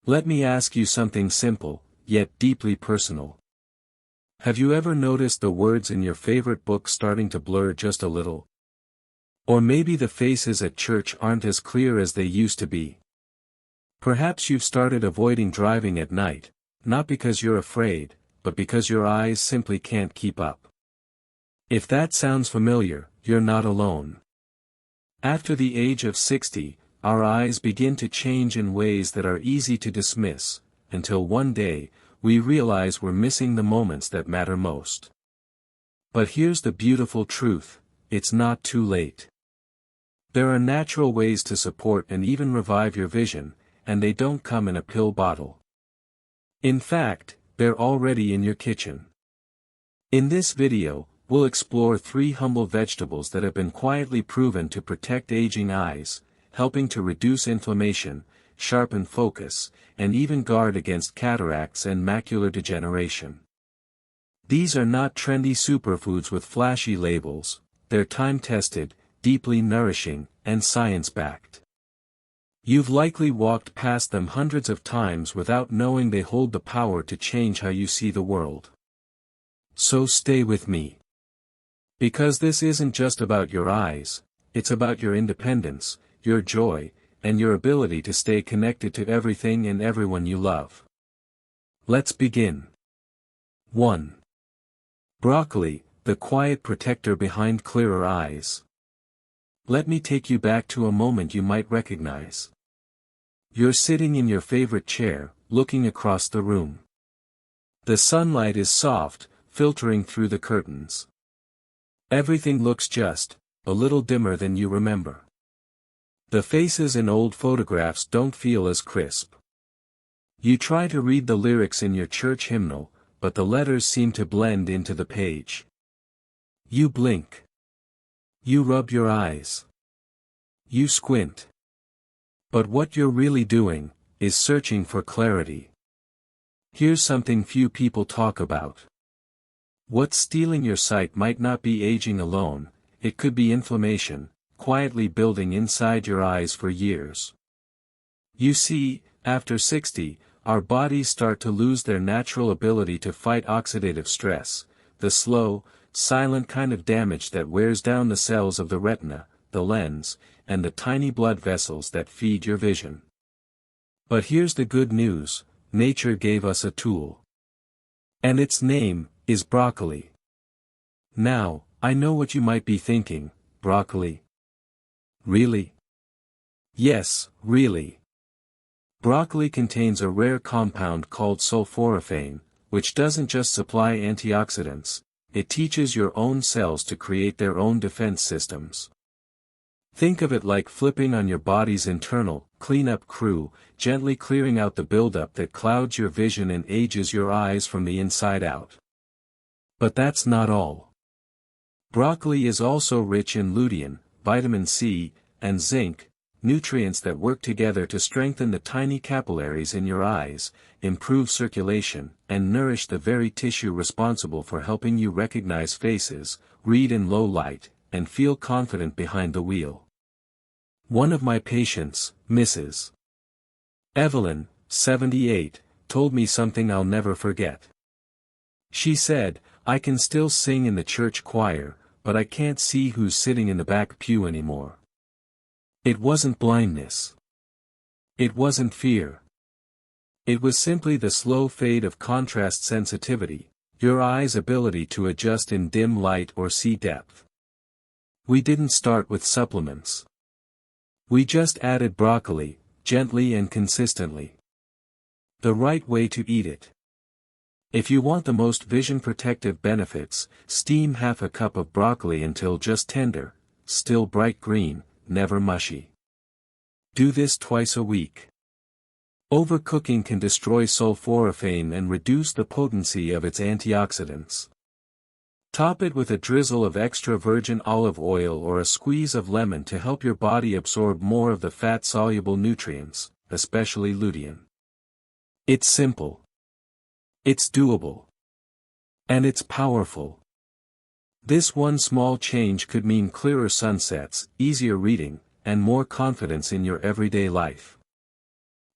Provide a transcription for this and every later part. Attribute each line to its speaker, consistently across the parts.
Speaker 1: Let me ask you something simple, yet deeply personal. Have you ever noticed the words in your favorite book starting to blur just a little? Or maybe the faces at church aren't as clear as they used to be. Perhaps you've started avoiding driving at night, not because you're afraid, but because your eyes simply can't keep up. If that sounds familiar, you're not alone. After the age of 60, our eyes begin to change in ways that are easy to dismiss, until one day, we realize we're missing the moments that matter most. But here's the beautiful truth, it's not too late. There are natural ways to support and even revive your vision, and they don't come in a pill bottle. In fact, they're already in your kitchen. In this video, we'll explore 3 humble vegetables that have been quietly proven to protect aging eyes, helping to reduce inflammation, sharpen focus, and even guard against cataracts and macular degeneration. These are not trendy superfoods with flashy labels, they're time-tested, deeply nourishing, and science-backed. You've likely walked past them hundreds of times without knowing they hold the power to change how you see the world. So stay with me. Because this isn't just about your eyes, it's about your independence, your joy, and your ability to stay connected to everything and everyone you love. Let's begin. 1. Broccoli, the quiet protector behind clearer eyes. Let me take you back to a moment you might recognize. You're sitting in your favorite chair, looking across the room. The sunlight is soft, filtering through the curtains. Everything looks just a little dimmer than you remember. The faces in old photographs don't feel as crisp. You try to read the lyrics in your church hymnal, but the letters seem to blend into the page. You blink. You rub your eyes. You squint. But what you're really doing is searching for clarity. Here's something few people talk about. What's stealing your sight might not be aging alone, it could be inflammation, quietly building inside your eyes for years. You see, after 60, our bodies start to lose their natural ability to fight oxidative stress, the slow, silent kind of damage that wears down the cells of the retina, the lens, and the tiny blood vessels that feed your vision. But here's the good news, nature gave us a tool. And its name is broccoli. Now, I know what you might be thinking, broccoli? Really? Yes, really. Broccoli contains a rare compound called sulforaphane, which doesn't just supply antioxidants, it teaches your own cells to create their own defense systems. Think of it like flipping on your body's internal cleanup crew, gently clearing out the buildup that clouds your vision and ages your eyes from the inside out. But that's not all. Broccoli is also rich in lutein, vitamin C, and zinc, nutrients that work together to strengthen the tiny capillaries in your eyes, improve circulation, and nourish the very tissue responsible for helping you recognize faces, read in low light, and feel confident behind the wheel. One of my patients, Mrs. Evelyn, 78, told me something I'll never forget. She said, "I can still sing in the church choir, but I can't see who's sitting in the back pew anymore." It wasn't blindness. It wasn't fear. It was simply the slow fade of contrast sensitivity, your eye's ability to adjust in dim light or see depth. We didn't start with supplements. We just added broccoli, gently and consistently. The right way to eat it. If you want the most vision protective benefits, steam half a cup of broccoli until just tender, still bright green, never mushy. Do this twice a week. Overcooking can destroy sulforaphane and reduce the potency of its antioxidants. Top it with a drizzle of extra virgin olive oil or a squeeze of lemon to help your body absorb more of the fat-soluble nutrients, especially lutein. It's simple. It's doable. And it's powerful. This one small change could mean clearer sunsets, easier reading, and more confidence in your everyday life.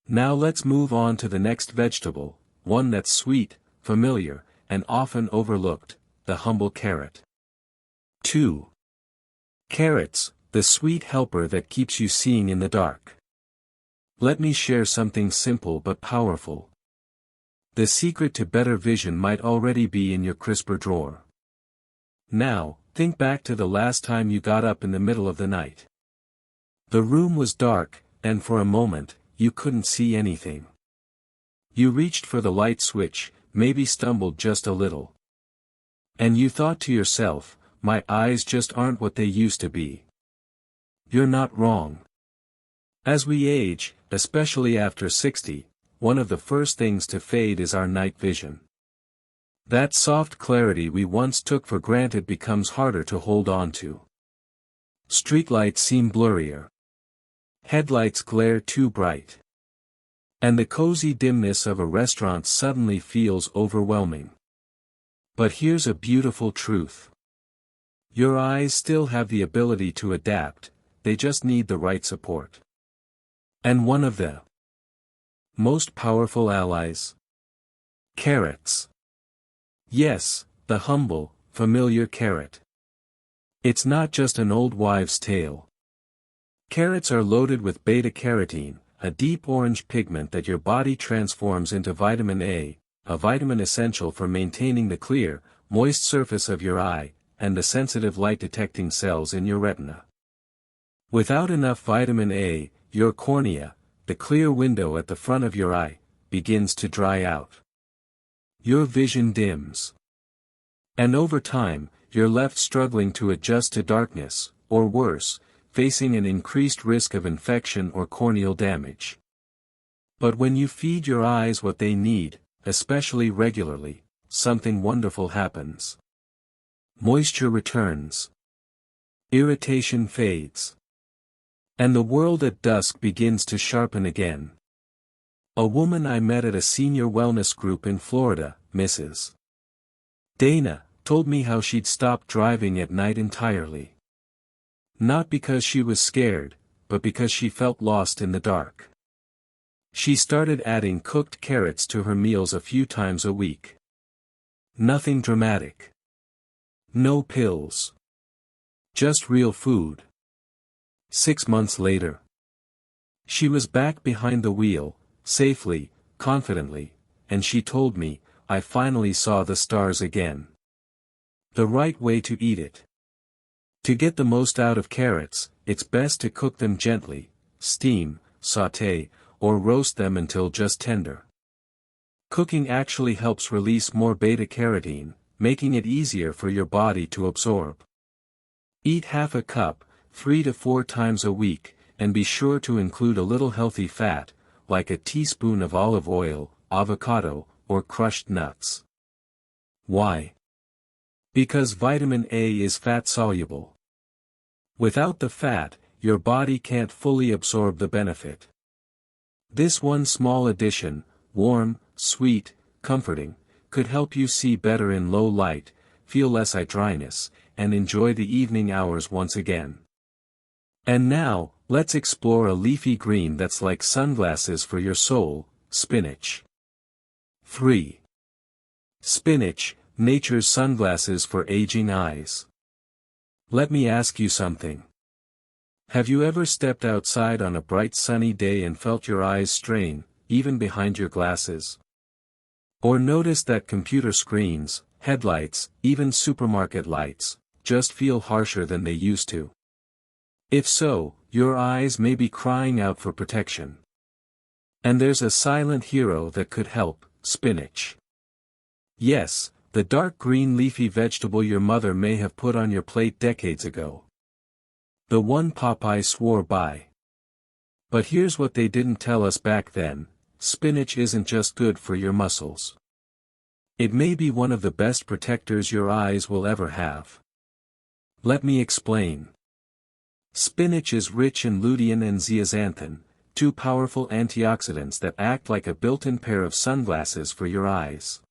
Speaker 1: Now let's move on to the next vegetable, one that's sweet, familiar, and often overlooked, the humble carrot. 2. Carrots, the sweet helper that keeps you seeing in the dark. Let me share something simple but powerful. The secret to better vision might already be in your crisper drawer. Now, think back to the last time you got up in the middle of the night. The room was dark, and for a moment, you couldn't see anything. You reached for the light switch, maybe stumbled just a little. And you thought to yourself, my eyes just aren't what they used to be. You're not wrong. As we age, especially after 60, one of the first things to fade is our night vision. That soft clarity we once took for granted becomes harder to hold on to. Streetlights seem blurrier. Headlights glare too bright. And the cozy dimness of a restaurant suddenly feels overwhelming. But here's a beautiful truth. Your eyes still have the ability to adapt, they just need the right support. And one of the most powerful allies? Carrots. Yes, the humble, familiar carrot. It's not just an old wives' tale. Carrots are loaded with beta-carotene, a deep orange pigment that your body transforms into vitamin A, a vitamin essential for maintaining the clear, moist surface of your eye, and the sensitive light-detecting cells in your retina. Without enough vitamin A, your cornea, the clear window at the front of your eye, begins to dry out. Your vision dims. And over time, you're left struggling to adjust to darkness, or worse, facing an increased risk of infection or corneal damage. But when you feed your eyes what they need, especially regularly, something wonderful happens. Moisture returns. Irritation fades. And the world at dusk begins to sharpen again. A woman I met at a senior wellness group in Florida, Mrs. Dana, told me how she'd stopped driving at night entirely. Not because she was scared, but because she felt lost in the dark. She started adding cooked carrots to her meals a few times a week. Nothing dramatic. No pills. Just real food. 6 months later. She was back behind the wheel, safely, confidently, and she told me, I finally saw the stars again. The right way to eat it. To get the most out of carrots, it's best to cook them gently, steam, sauté, or roast them until just tender. Cooking actually helps release more beta-carotene, making it easier for your body to absorb. Eat half a cup, 3 to 4 times a week, and be sure to include a little healthy fat, like a teaspoon of olive oil, avocado, or crushed nuts. Why? Because vitamin A is fat-soluble. Without the fat, your body can't fully absorb the benefit. This one small addition, warm, sweet, comforting, could help you see better in low light, feel less eye dryness, and enjoy the evening hours once again. And now, let's explore a leafy green that's like sunglasses for your soul, spinach. 3. Spinach, nature's sunglasses for aging eyes. Let me ask you something. Have you ever stepped outside on a bright sunny day and felt your eyes strain, even behind your glasses? Or noticed that computer screens, headlights, even supermarket lights, just feel harsher than they used to? If so, your eyes may be crying out for protection. And there's a silent hero that could help, spinach. Yes, the dark green leafy vegetable your mother may have put on your plate decades ago. The one Popeye swore by. But here's what they didn't tell us back then, spinach isn't just good for your muscles. It may be one of the best protectors your eyes will ever have. Let me explain. Spinach is rich in lutein and zeaxanthin, 2 powerful antioxidants that act like a built-in pair of sunglasses for your eyes.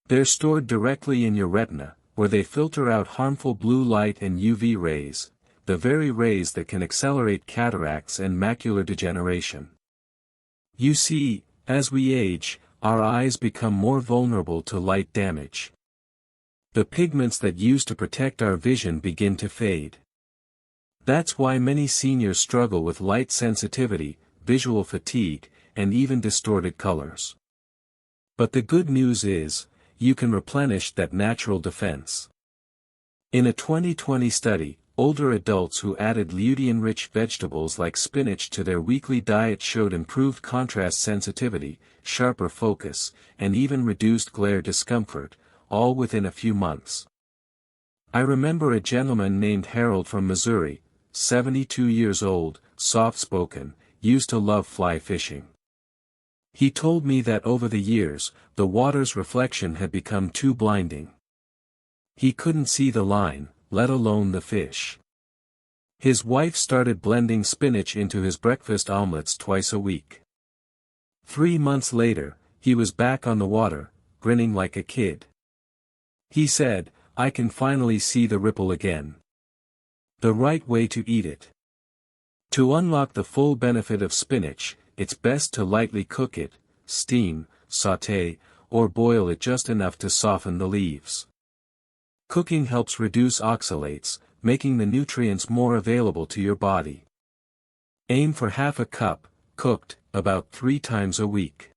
Speaker 1: They're stored directly in your retina, where they filter out harmful blue light and UV rays, the very rays that can accelerate cataracts and macular degeneration. You see, as we age, our eyes become more vulnerable to light damage. The pigments that used to protect our vision begin to fade. That's why many seniors struggle with light sensitivity, visual fatigue, and even distorted colors. But the good news is, you can replenish that natural defense. In a 2020 study, older adults who added lutein-rich vegetables like spinach to their weekly diet showed improved contrast sensitivity, sharper focus, and even reduced glare discomfort, all within a few months. I remember a gentleman named Harold from Missouri, 72 years old, soft-spoken, used to love fly fishing. He told me that over the years, the water's reflection had become too blinding. He couldn't see the line, let alone the fish. His wife started blending spinach into his breakfast omelets twice a week. 3 months later, he was back on the water, grinning like a kid. He said, "I can finally see the ripple again." The right way to eat it. To unlock the full benefit of spinach, it's best to lightly cook it, steam, sauté, or boil it just enough to soften the leaves. Cooking helps reduce oxalates, making the nutrients more available to your body. Aim for half a cup, cooked, about 3 times a week.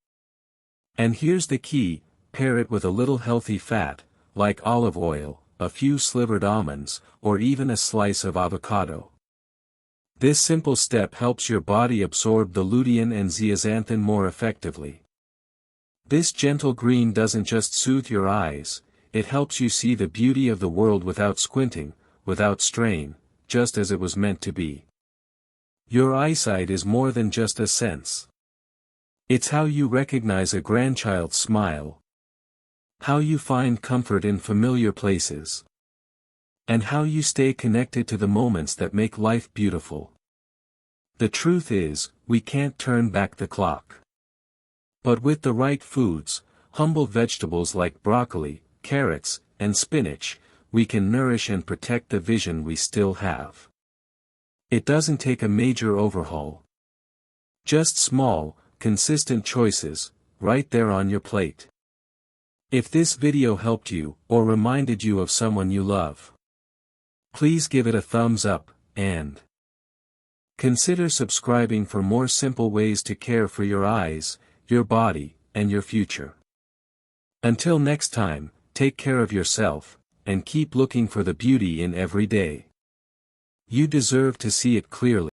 Speaker 1: And here's the key, pair it with a little healthy fat, like olive oil, a few slivered almonds, or even a slice of avocado. This simple step helps your body absorb the lutein and zeaxanthin more effectively. This gentle green doesn't just soothe your eyes, it helps you see the beauty of the world without squinting, without strain, just as it was meant to be. Your eyesight is more than just a sense. It's how you recognize a grandchild's smile, how you find comfort in familiar places, and how you stay connected to the moments that make life beautiful. The truth is, we can't turn back the clock. But with the right foods, humble vegetables like broccoli, carrots, and spinach, we can nourish and protect the vision we still have. It doesn't take a major overhaul. Just small, consistent choices, right there on your plate. If this video helped you, or reminded you of someone you love, please give it a thumbs up, and consider subscribing for more simple ways to care for your eyes, your body, and your future. Until next time, take care of yourself, and keep looking for the beauty in every day. You deserve to see it clearly.